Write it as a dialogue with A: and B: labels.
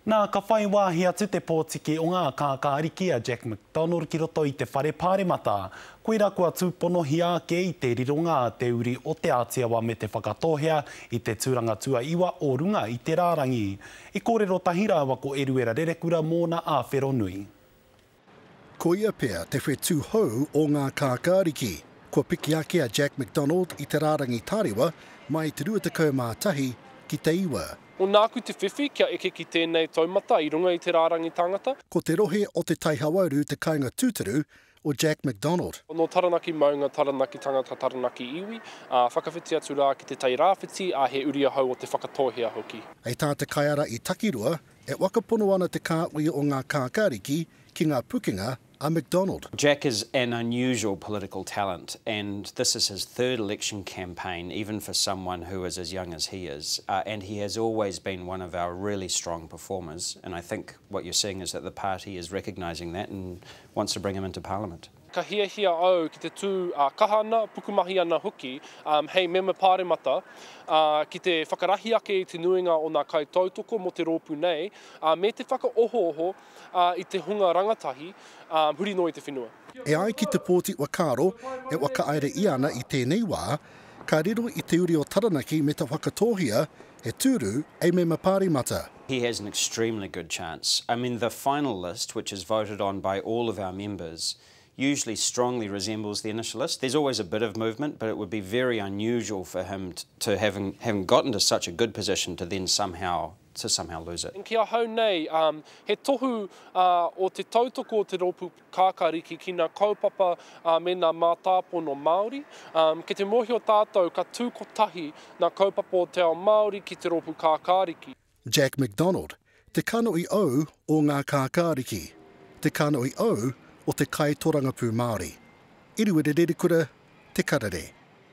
A: Nā ka whai wāhi atu te pōtiki o ngā kākāriki a Jack McDonald ki roto i te whare pāremata. Koira kua tūpono hi ake i te rironga a te uri o te Ātiawa me te whakatohea i te tūranga tua iwa o runga i te rārangi. I kōrero tahira wako eruera rerekura mōna a Wheronui.
B: Ko ia pea te whetū hou o ngā kākāriki. Kua piki ake a Jack McDonald i te rārangi tārewa mai te 21 ki te iwa.
C: O nāku te whiwhi kia eke ki tēnei taumata i runga i te rārangi tangata.
B: Ko te rohe o te taihawauru te kāinga tūturu o Jack McDonald.
C: No taranaki maunga, taranaki tangata, taranaki iwi, whakawhiti atu rā ki te tai rāwhiti, he uria hau o te whakatohea hoki.
B: Ei tā te kaiara i Takirua, e wakapono ana te kāui o ngā kākāriki ki ngā pukinga a McDonald.
D: Jack is an unusual political talent, and this is his third election campaign, even for someone who is as young as he is. And he has always been one of our really strong performers. And I think what you're seeing is that the party is recognising that and wants to bring him into Parliament.
C: Ka hia au ki te tū kahana, pukumahi ana hoki, hei mema pāremata, ki te whakarahi ake i te nuinga o ngā kaitautoko mo te rōpū nei, me te whakaoho i te hunga rangatahi, huri no i te whenua.
B: E ai ki te pōti Wakaro, e wakaaere i ana i tēnei wā, ka riro i te uri o Taranaki me te whakatohia, he tūru e mema pāremata.
D: He has an extremely good chance. I mean, the final list, which is voted on by all of our members, usually strongly resembles the initial list. There's always a bit of movement, but it would be very unusual for him to having gotten to such a good position to then somehow lose it.
C: Kia hau nei, he tohu o te tautoko o te rōpū kākāriki ki ngā kaupapa me ngā mātāpono Māori. Ke te mohi o tātou ka tūkotahi ngā kaupapa o te ao Māori ki te rōpū kākāriki.
B: Jack McDonald, te kanoi au o ngā kākāriki. Te kanoi au o te kai torangapū Māori. Iruere rerekura, te karare.